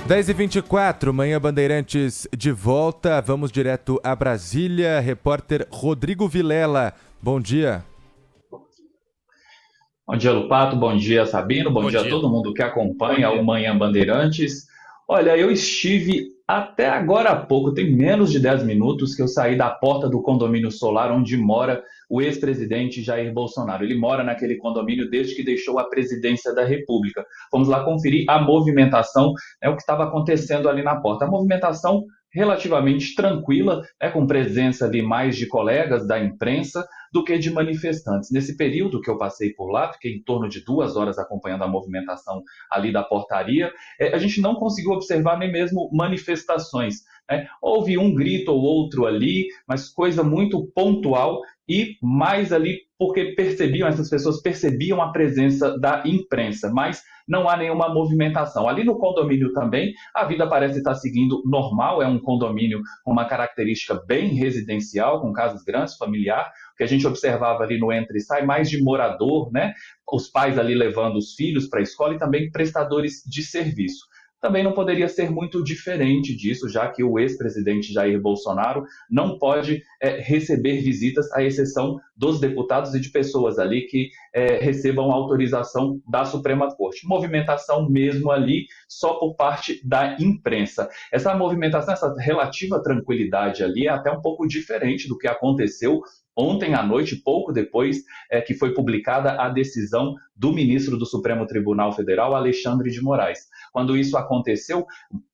10h24, Manhã Bandeirantes de volta. Vamos direto a Brasília. Repórter Rodrigo Vilela. Bom dia. Bom dia, Lupato. Bom dia, Sabino. Bom dia a todo mundo que acompanha o Manhã Bandeirantes. Olha, eu estive até agora há pouco, tem menos de 10 minutos que eu saí da porta do condomínio solar onde mora o ex-presidente Jair Bolsonaro. Ele mora naquele condomínio desde que deixou a presidência da República. Vamos lá conferir a movimentação, o que estava acontecendo ali na porta. A movimentação relativamente tranquila, com presença de mais de colegas da imprensa do que de manifestantes. Nesse período que eu passei por lá, fiquei em torno de 2 horas acompanhando a movimentação ali da portaria, a gente não conseguiu observar nem mesmo manifestações. Houve um grito ou outro ali, mas coisa muito pontual e mais ali porque essas pessoas percebiam a presença da imprensa, mas não há nenhuma movimentação. Ali no condomínio também, a vida parece estar seguindo normal, é um condomínio com uma característica bem residencial, com casas grandes, familiar, o que a gente observava ali no entra e sai, mais de morador, os pais ali levando os filhos para a escola e também prestadores de serviço. Também não poderia ser muito diferente disso, já que o ex-presidente Jair Bolsonaro não pode receber visitas, à exceção dos deputados e de pessoas ali que recebam autorização da Suprema Corte. Movimentação mesmo ali, só por parte da imprensa. Essa movimentação, essa relativa tranquilidade ali é até um pouco diferente do que aconteceu ontem à noite, pouco depois que foi publicada a decisão do ministro do Supremo Tribunal Federal, Alexandre de Moraes. Quando isso aconteceu,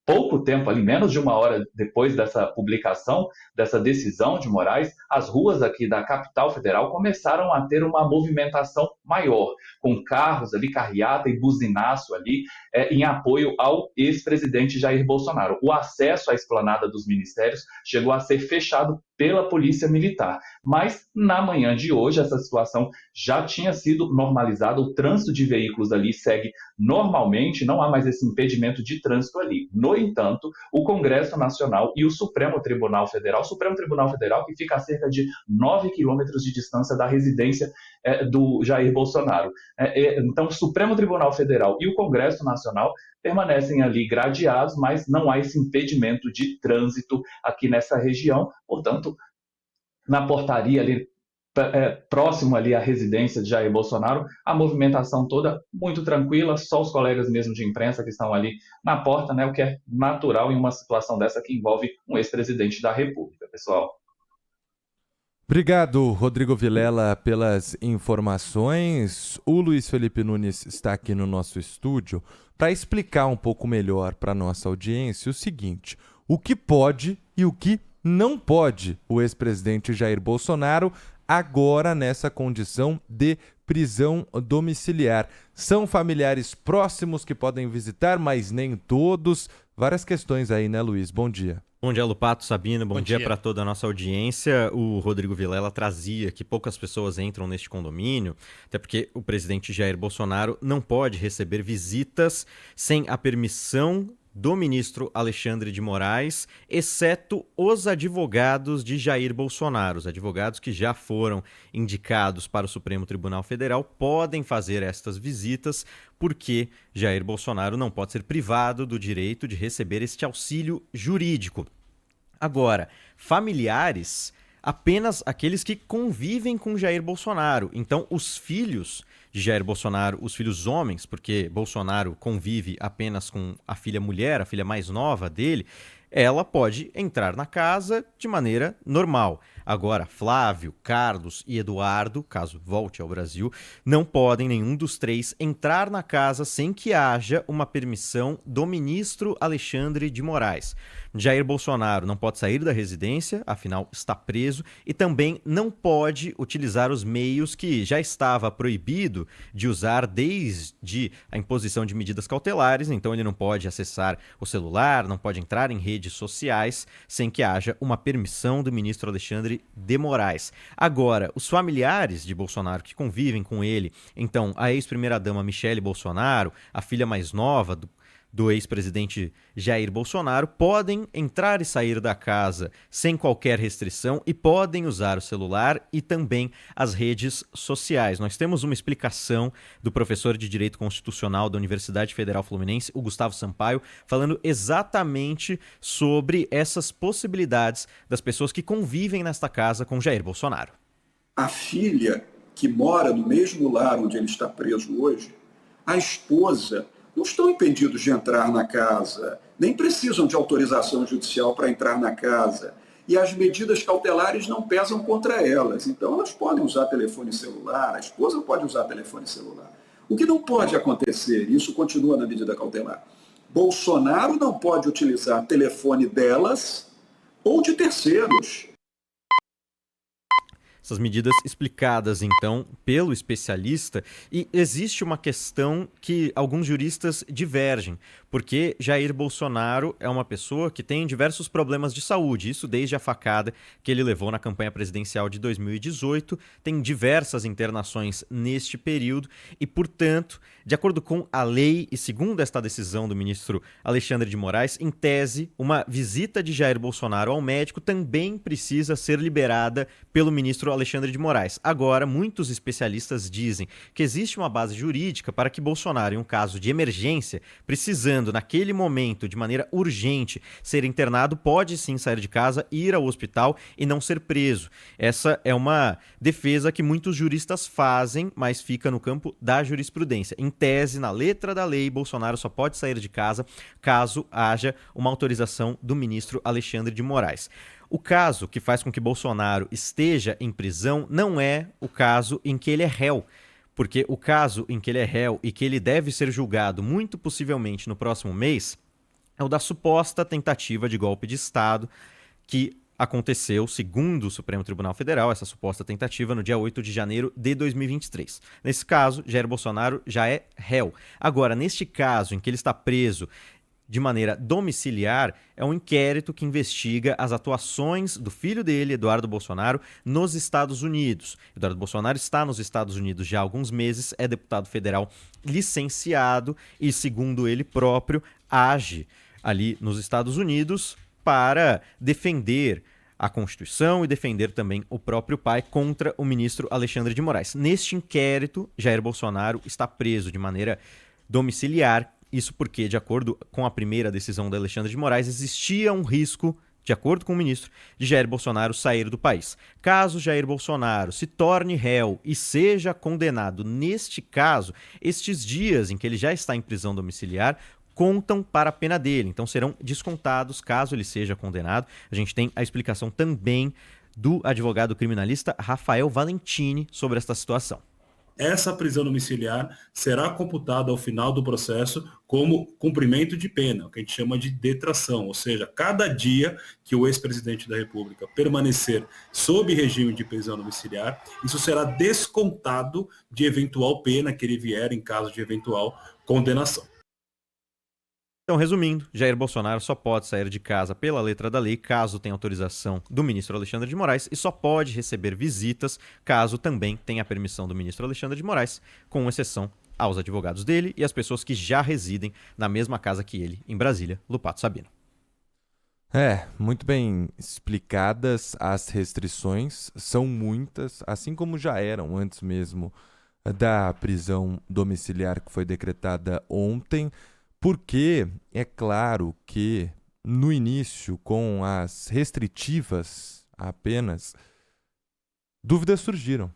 pouco tempo, ali menos de 1 hora depois dessa publicação, dessa decisão de Moraes, as ruas aqui da capital federal começaram a ter uma movimentação maior, com carros ali, carreata e buzinaço ali, em apoio ao ex-presidente Jair Bolsonaro. O acesso à esplanada dos ministérios chegou a ser fechado pela Polícia Militar. Mas, na manhã de hoje, essa situação já tinha sido normalizada, o trânsito de veículos ali segue normalmente, não há mais esse impedimento de trânsito ali. No entanto, o Congresso Nacional e o Supremo Tribunal Federal que fica a cerca de 9 quilômetros de distância da residência do Jair Bolsonaro. Então, o Supremo Tribunal Federal e o Congresso Nacional permanecem ali gradeados, mas não há esse impedimento de trânsito aqui nessa região. Portanto, na portaria ali, próximo ali à residência de Jair Bolsonaro, a movimentação toda muito tranquila, só os colegas mesmo de imprensa que estão ali na porta, o que é natural em uma situação dessa que envolve um ex-presidente da República, pessoal. Obrigado, Rodrigo Vilela, pelas informações. O Luiz Felipe Nunes está aqui no nosso estúdio para explicar um pouco melhor para a nossa audiência o seguinte: o que pode e o que não pode o ex-presidente Jair Bolsonaro agora nessa condição de prisão domiciliar. São familiares próximos que podem visitar, mas nem todos. Várias questões aí, né, Luiz? Bom dia. Bom dia, Lupato, Sabino, bom dia para toda a nossa audiência. O Rodrigo Vilela trazia que poucas pessoas entram neste condomínio, até porque o presidente Jair Bolsonaro não pode receber visitas sem a permissão do ministro Alexandre de Moraes, exceto os advogados de Jair Bolsonaro. Os advogados que já foram indicados para o Supremo Tribunal Federal podem fazer estas visitas, porque Jair Bolsonaro não pode ser privado do direito de receber este auxílio jurídico. Agora, familiares, apenas aqueles que convivem com Jair Bolsonaro. Então, os filhos de Jair Bolsonaro, os filhos homens, porque Bolsonaro convive apenas com a filha mulher, a filha mais nova dele, ela pode entrar na casa de maneira normal. Agora, Flávio, Carlos e Eduardo, caso volte ao Brasil, não podem nenhum dos três entrar na casa sem que haja uma permissão do ministro Alexandre de Moraes. Jair Bolsonaro não pode sair da residência, afinal está preso, e também não pode utilizar os meios que já estava proibido de usar desde a imposição de medidas cautelares. Então ele não pode acessar o celular, não pode entrar em redes sociais sem que haja uma permissão do ministro Alexandre de Moraes. Agora, os familiares de Bolsonaro que convivem com ele, então a ex-primeira-dama Michele Bolsonaro, a filha mais nova do ex-presidente Jair Bolsonaro podem entrar e sair da casa sem qualquer restrição e podem usar o celular e também as redes sociais. Nós temos uma explicação do professor de Direito Constitucional da Universidade Federal Fluminense, o Gustavo Sampaio, falando exatamente sobre essas possibilidades das pessoas que convivem nesta casa com Jair Bolsonaro. A filha que mora no mesmo lar onde ele está preso hoje, a esposa, não estão impedidos de entrar na casa, nem precisam de autorização judicial para entrar na casa. E as medidas cautelares não pesam contra elas. Então, elas podem usar telefone celular, a esposa pode usar telefone celular. O que não pode acontecer, e isso continua na medida cautelar, Bolsonaro não pode utilizar telefone delas ou de terceiros. Essas medidas explicadas, então, pelo especialista, e existe uma questão que alguns juristas divergem, porque Jair Bolsonaro é uma pessoa que tem diversos problemas de saúde, isso desde a facada que ele levou na campanha presidencial de 2018, tem diversas internações neste período e, portanto, de acordo com a lei e segundo esta decisão do ministro Alexandre de Moraes, em tese, uma visita de Jair Bolsonaro ao médico também precisa ser liberada pelo ministro Alexandre de Moraes. Agora, muitos especialistas dizem que existe uma base jurídica para que Bolsonaro, em um caso de emergência, precisando naquele momento, de maneira urgente, ser internado, pode sim sair de casa, ir ao hospital e não ser preso. Essa é uma defesa que muitos juristas fazem, mas fica no campo da jurisprudência. Em tese, na letra da lei, Bolsonaro só pode sair de casa caso haja uma autorização do ministro Alexandre de Moraes. O caso que faz com que Bolsonaro esteja em prisão não é o caso em que ele é réu, porque o caso em que ele é réu e que ele deve ser julgado muito possivelmente no próximo mês é o da suposta tentativa de golpe de Estado que aconteceu, segundo o Supremo Tribunal Federal, essa suposta tentativa no dia 8 de janeiro de 2023. Nesse caso, Jair Bolsonaro já é réu. Agora, neste caso em que ele está preso de maneira domiciliar, é um inquérito que investiga as atuações do filho dele, Eduardo Bolsonaro, nos Estados Unidos. Eduardo Bolsonaro está nos Estados Unidos já há alguns meses, é deputado federal licenciado e, segundo ele próprio, age ali nos Estados Unidos para defender a Constituição e defender também o próprio pai contra o ministro Alexandre de Moraes. Neste inquérito, Jair Bolsonaro está preso de maneira domiciliar. Isso porque, de acordo com a primeira decisão de Alexandre de Moraes, existia um risco, de acordo com o ministro, de Jair Bolsonaro sair do país. Caso Jair Bolsonaro se torne réu e seja condenado neste caso, estes dias em que ele já está em prisão domiciliar contam para a pena dele, então serão descontados caso ele seja condenado. A gente tem a explicação também do advogado criminalista Rafael Valentini sobre esta situação. Essa prisão domiciliar será computada ao final do processo como cumprimento de pena, o que a gente chama de detração, ou seja, cada dia que o ex-presidente da República permanecer sob regime de prisão domiciliar, isso será descontado de eventual pena que ele vier em caso de eventual condenação. Então, resumindo, Jair Bolsonaro só pode sair de casa pela letra da lei caso tenha autorização do ministro Alexandre de Moraes e só pode receber visitas caso também tenha a permissão do ministro Alexandre de Moraes, com exceção aos advogados dele e às pessoas que já residem na mesma casa que ele, em Brasília, Lupato Sabino. Muito bem explicadas as restrições, são muitas, assim como já eram antes mesmo da prisão domiciliar que foi decretada ontem. Porque é claro que no início, com as restritivas apenas, dúvidas surgiram.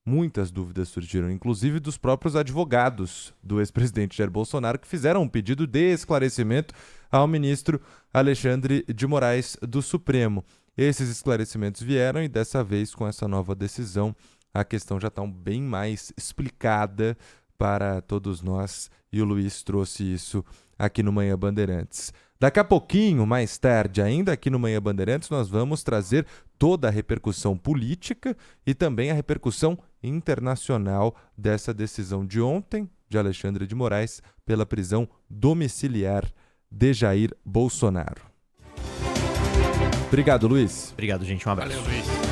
Muitas dúvidas surgiram, inclusive dos próprios advogados do ex-presidente Jair Bolsonaro, que fizeram um pedido de esclarecimento ao ministro Alexandre de Moraes do Supremo. Esses esclarecimentos vieram e dessa vez, com essa nova decisão, a questão já está bem mais explicada para todos nós, e o Luiz trouxe isso aqui no Manhã Bandeirantes. Daqui a pouquinho, mais tarde, ainda aqui no Manhã Bandeirantes, nós vamos trazer toda a repercussão política e também a repercussão internacional dessa decisão de ontem, de Alexandre de Moraes, pela prisão domiciliar de Jair Bolsonaro. Obrigado, Luiz. Obrigado, gente. Um abraço. Valeu, Luiz.